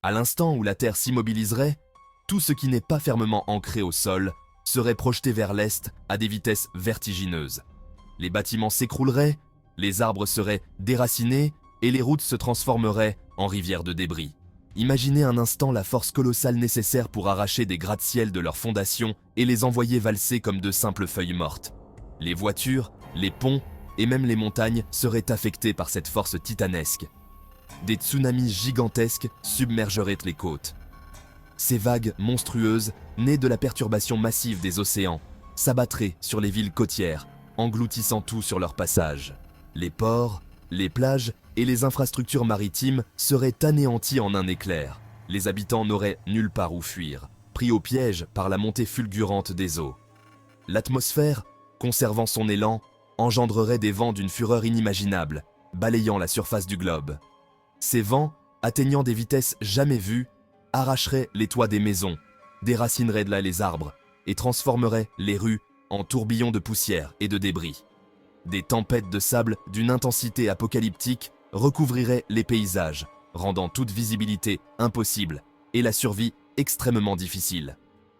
À l'instant où la Terre s'immobiliserait, tout ce qui n'est pas fermement ancré au sol serait projeté vers l'est à des vitesses vertigineuses. Les bâtiments s'écrouleraient, les arbres seraient déracinés et les routes se transformeraient en rivières de débris. Imaginez un instant la force colossale nécessaire pour arracher des gratte-ciel de leurs fondations et les envoyer valser comme de simples feuilles mortes. Les voitures, les ponts et même les montagnes seraient affectés par cette force titanesque. Des tsunamis gigantesques submergeraient les côtes. Ces vagues monstrueuses, nées de la perturbation massive des océans, s'abattraient sur les villes côtières, engloutissant tout sur leur passage. Les ports, les plages et les infrastructures maritimes seraient anéantis en un éclair. Les habitants n'auraient nulle part où fuir, pris au piège par la montée fulgurante des eaux. L'atmosphère, conservant son élan, engendrerait des vents d'une fureur inimaginable, balayant la surface du globe. Ces vents, atteignant des vitesses jamais vues, arracheraient les toits des maisons, déracineraient de là les arbres et transformeraient les rues en tourbillons de poussière et de débris. Des tempêtes de sable d'une intensité apocalyptique recouvriraient les paysages, rendant toute visibilité impossible et la survie extrêmement difficile.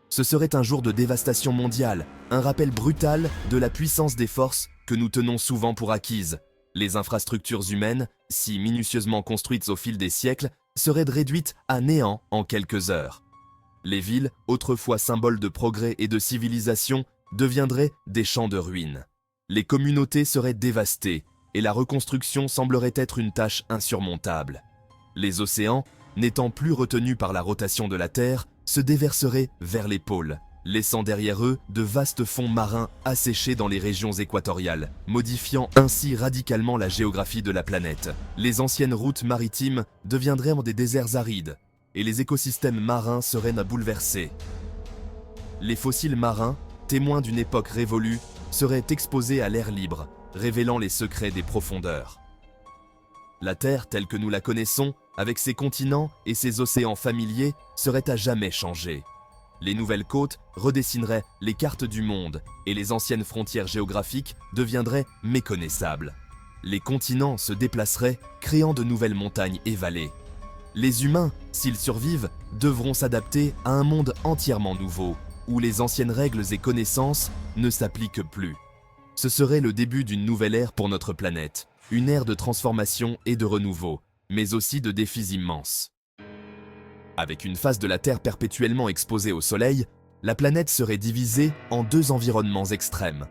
Ce serait un jour de dévastation mondiale, un rappel brutal de la puissance des forces que nous tenons souvent pour acquises. Les infrastructures humaines, si minutieusement construites au fil des siècles, seraient réduites à néant en quelques heures. Les villes, autrefois symboles de progrès et de civilisation, deviendraient des champs de ruines. Les communautés seraient dévastées et la reconstruction semblerait être une tâche insurmontable. Les océans, n'étant plus retenus par la rotation de la Terre, se déverseraient vers les pôles, laissant derrière eux de vastes fonds marins asséchés dans les régions équatoriales, modifiant ainsi radicalement la géographie de la planète. Les anciennes routes maritimes deviendraient des déserts arides, et les écosystèmes marins seraient à bouleverser. Les fossiles marins, témoins d'une époque révolue, seraient exposés à l'air libre, révélant les secrets des profondeurs. La Terre, telle que nous la connaissons, avec ses continents et ses océans familiers, serait à jamais changée. Les nouvelles côtes redessineraient les cartes du monde et les anciennes frontières géographiques deviendraient méconnaissables. Les continents se déplaceraient, créant de nouvelles montagnes et vallées. Les humains, s'ils survivent, devront s'adapter à un monde entièrement nouveau, où les anciennes règles et connaissances ne s'appliquent plus. Ce serait le début d'une nouvelle ère pour notre planète, une ère de transformation et de renouveau, mais aussi de défis immenses. Avec une face de la Terre perpétuellement exposée au Soleil, la planète serait divisée en deux environnements extrêmes.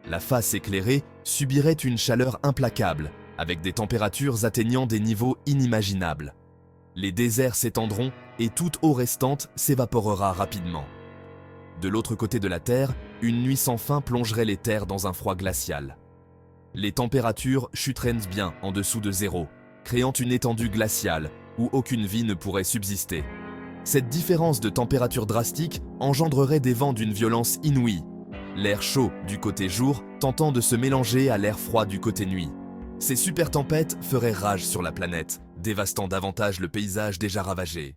La face éclairée subirait une chaleur implacable, avec des températures atteignant des niveaux inimaginables. Les déserts s'étendront et toute eau restante s'évaporera rapidement. De l'autre côté de la Terre, une nuit sans fin plongerait les terres dans un froid glacial. Les températures chuteraient bien en dessous de zéro, créant une étendue glaciale où aucune vie ne pourrait subsister. Cette différence de température drastique engendrerait des vents d'une violence inouïe, l'air chaud du côté jour tentant de se mélanger à l'air froid du côté nuit. Ces super tempêtes feraient rage sur la planète, dévastant davantage le paysage déjà ravagé.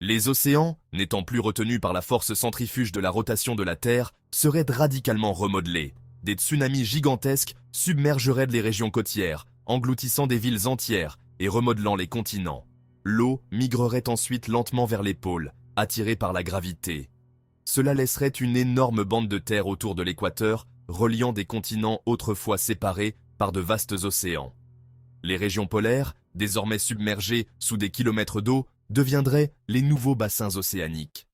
Les océans, n'étant plus retenus par la force centrifuge de la rotation de la Terre, seraient radicalement remodelés. Des tsunamis gigantesques submergeraient les régions côtières, engloutissant des villes entières et remodelant les continents. L'eau migrerait ensuite lentement vers les pôles, attirée par la gravité. Cela laisserait une énorme bande de terre autour de l'équateur, reliant des continents autrefois séparés par de vastes océans. Les régions polaires, désormais submergées sous des kilomètres d'eau, deviendraient les nouveaux bassins océaniques.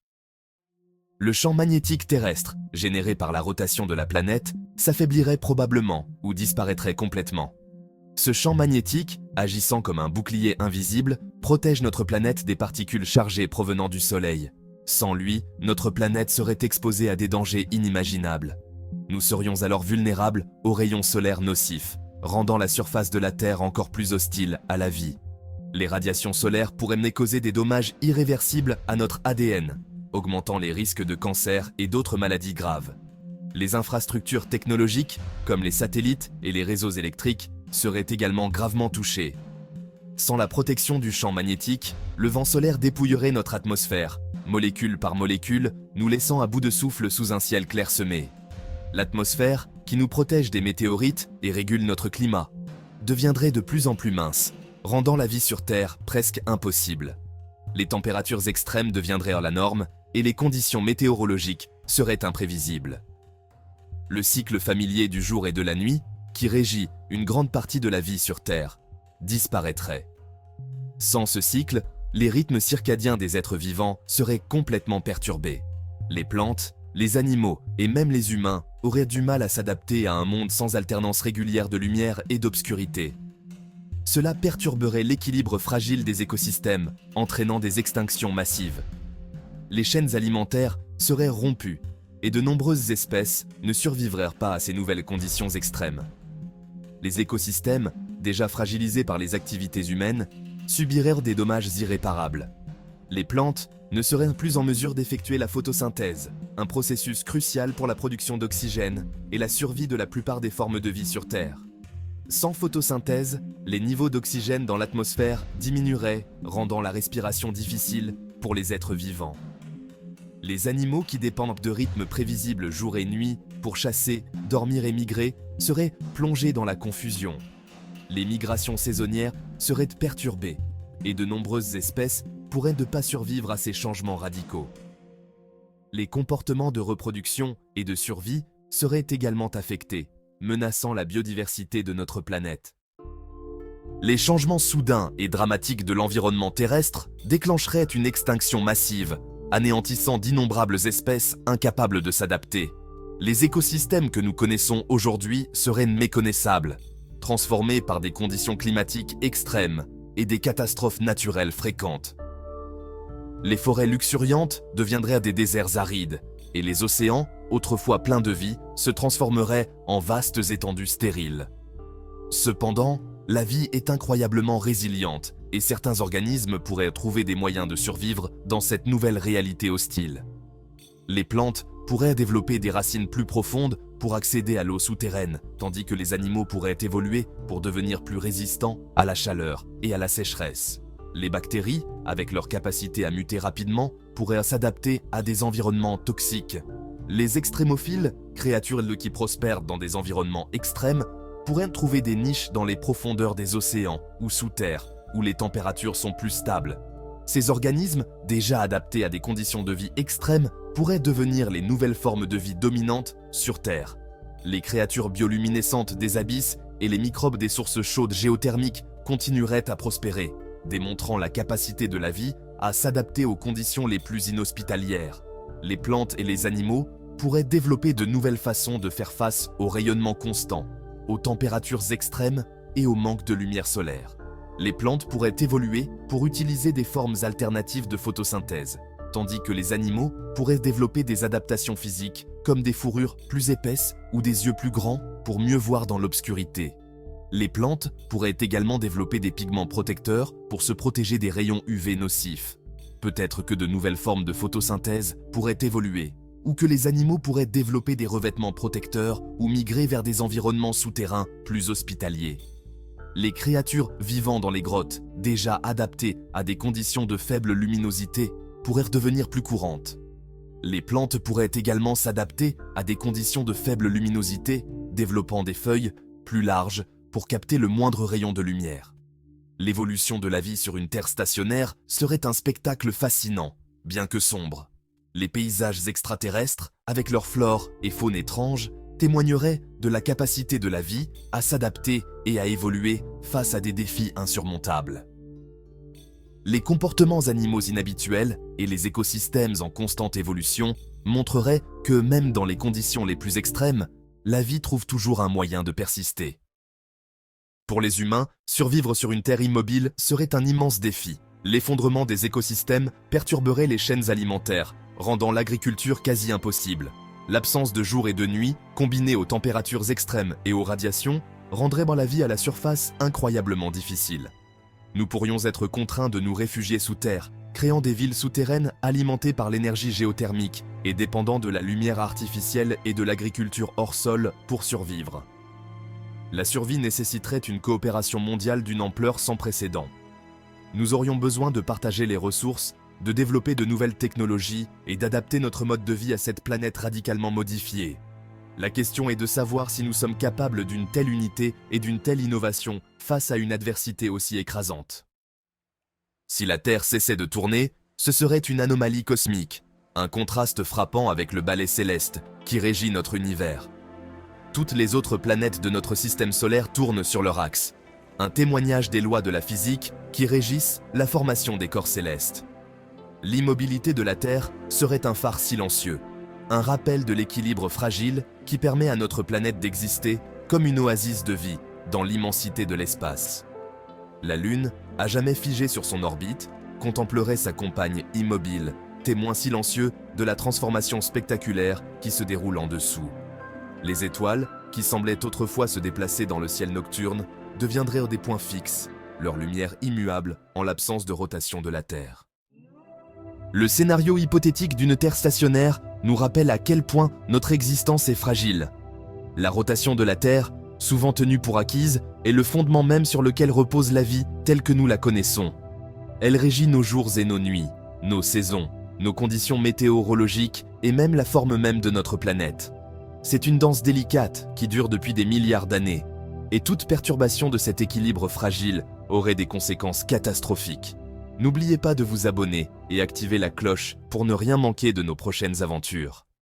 Le champ magnétique terrestre, généré par la rotation de la planète, s'affaiblirait probablement ou disparaîtrait complètement. Ce champ magnétique, agissant comme un bouclier invisible, protège notre planète des particules chargées provenant du Soleil. Sans lui, notre planète serait exposée à des dangers inimaginables. Nous serions alors vulnérables aux rayons solaires nocifs, rendant la surface de la Terre encore plus hostile à la vie. Les radiations solaires pourraient même causer des dommages irréversibles à notre ADN, augmentant les risques de cancer et d'autres maladies graves. Les infrastructures technologiques, comme les satellites et les réseaux électriques, seraient également gravement touchées. Sans la protection du champ magnétique, le vent solaire dépouillerait notre atmosphère, molécule par molécule, nous laissant à bout de souffle sous un ciel clairsemé. L'atmosphère, qui nous protège des météorites et régule notre climat, deviendrait de plus en plus mince, rendant la vie sur Terre presque impossible. les températures extrêmes deviendraient la norme et les conditions météorologiques seraient imprévisibles. Le cycle familier du jour et de la nuit, qui régit une grande partie de la vie sur Terre, disparaîtrait. Sans ce cycle, les rythmes circadiens des êtres vivants seraient complètement perturbés. Les plantes, les animaux et même les humains auraient du mal à s'adapter à un monde sans alternance régulière de lumière et d'obscurité. Cela perturberait l'équilibre fragile des écosystèmes, entraînant des extinctions massives. Les chaînes alimentaires seraient rompues et de nombreuses espèces ne survivraient pas à ces nouvelles conditions extrêmes. Les écosystèmes, déjà fragilisés par les activités humaines, subiraient des dommages irréparables. Les plantes ne seraient plus en mesure d'effectuer la photosynthèse, un processus crucial pour la production d'oxygène et la survie de la plupart des formes de vie sur Terre. Sans photosynthèse, les niveaux d'oxygène dans l'atmosphère diminueraient, rendant la respiration difficile pour les êtres vivants. Les animaux qui dépendent de rythmes prévisibles jour et nuit pour chasser, dormir et migrer seraient plongés dans la confusion. Les migrations saisonnières seraient perturbées et de nombreuses espèces pourraient ne pas survivre à ces changements radicaux. Les comportements de reproduction et de survie seraient également affectés, menaçant la biodiversité de notre planète. Les changements soudains et dramatiques de l'environnement terrestre déclencheraient une extinction massive, anéantissant d'innombrables espèces incapables de s'adapter. Les écosystèmes que nous connaissons aujourd'hui seraient méconnaissables, transformés par des conditions climatiques extrêmes et des catastrophes naturelles fréquentes. Les forêts luxuriantes deviendraient des déserts arides, et les océans, autrefois pleins de vie, se transformeraient en vastes étendues stériles. Cependant, la vie est incroyablement résiliente et certains organismes pourraient trouver des moyens de survivre dans cette nouvelle réalité hostile. Les plantes pourraient développer des racines plus profondes pour accéder à l'eau souterraine, tandis que les animaux pourraient évoluer pour devenir plus résistants à la chaleur et à la sécheresse. Les bactéries, avec leur capacité à muter rapidement, pourraient s'adapter à des environnements toxiques. Les extrémophiles, créatures qui prospèrent dans des environnements extrêmes, pourraient trouver des niches dans les profondeurs des océans ou sous terre, où les températures sont plus stables. Ces organismes, déjà adaptés à des conditions de vie extrêmes, pourraient devenir les nouvelles formes de vie dominantes sur Terre. Les créatures bioluminescentes des abysses et les microbes des sources chaudes géothermiques continueraient à prospérer, démontrant la capacité de la vie à s'adapter aux conditions les plus inhospitalières. Les plantes et les animaux pourraient développer de nouvelles façons de faire face au rayonnement constant, aux températures extrêmes et au manque de lumière solaire. Les plantes pourraient évoluer pour utiliser des formes alternatives de photosynthèse, tandis que les animaux pourraient développer des adaptations physiques comme des fourrures plus épaisses ou des yeux plus grands pour mieux voir dans l'obscurité. Les plantes pourraient également développer des pigments protecteurs pour se protéger des rayons UV nocifs. Peut-être que de nouvelles formes de photosynthèse pourraient évoluer, ou que les animaux pourraient développer des revêtements protecteurs ou migrer vers des environnements souterrains plus hospitaliers. Les créatures vivant dans les grottes, déjà adaptées à des conditions de faible luminosité, pourraient devenir plus courantes. Les plantes pourraient également s'adapter à des conditions de faible luminosité, développant des feuilles plus larges pour capter le moindre rayon de lumière. L'évolution de la vie sur une Terre stationnaire serait un spectacle fascinant, bien que sombre. Les paysages extraterrestres, avec leur flore et faune étranges, témoigneraient de la capacité de la vie à s'adapter et à évoluer face à des défis insurmontables. Les comportements animaux inhabituels et les écosystèmes en constante évolution montreraient que même dans les conditions les plus extrêmes, la vie trouve toujours un moyen de persister. Pour les humains, survivre sur une Terre immobile serait un immense défi. L'effondrement des écosystèmes perturberait les chaînes alimentaires, rendant l'agriculture quasi impossible. L'absence de jour et de nuit, combinée aux températures extrêmes et aux radiations, rendrait la vie à la surface incroyablement difficile. Nous pourrions être contraints de nous réfugier sous terre, créant des villes souterraines alimentées par l'énergie géothermique et dépendant de la lumière artificielle et de l'agriculture hors sol pour survivre. La survie nécessiterait une coopération mondiale d'une ampleur sans précédent. Nous aurions besoin de partager les ressources, de développer de nouvelles technologies et d'adapter notre mode de vie à cette planète radicalement modifiée. La question est de savoir si nous sommes capables d'une telle unité et d'une telle innovation face à une adversité aussi écrasante. Si la Terre cessait de tourner, ce serait une anomalie cosmique, un contraste frappant avec le balai céleste qui régit notre univers. Toutes les autres planètes de notre système solaire tournent sur leur axe, un témoignage des lois de la physique qui régissent la formation des corps célestes. L'immobilité de la Terre serait un phare silencieux, un rappel de l'équilibre fragile qui permet à notre planète d'exister comme une oasis de vie dans l'immensité de l'espace. La Lune, à jamais figée sur son orbite, contemplerait sa compagne immobile, témoin silencieux de la transformation spectaculaire qui se déroule en dessous. Les étoiles, qui semblaient autrefois se déplacer dans le ciel nocturne, deviendraient des points fixes, leur lumière immuable en l'absence de rotation de la Terre. Le scénario hypothétique d'une Terre stationnaire nous rappelle à quel point notre existence est fragile. La rotation de la Terre, souvent tenue pour acquise, est le fondement même sur lequel repose la vie telle que nous la connaissons. Elle régit nos jours et nos nuits, nos saisons, nos conditions météorologiques et même la forme même de notre planète. C'est une danse délicate qui dure depuis des milliards d'années, et toute perturbation de cet équilibre fragile aurait des conséquences catastrophiques. N'oubliez pas de vous abonner et activer la cloche pour ne rien manquer de nos prochaines aventures.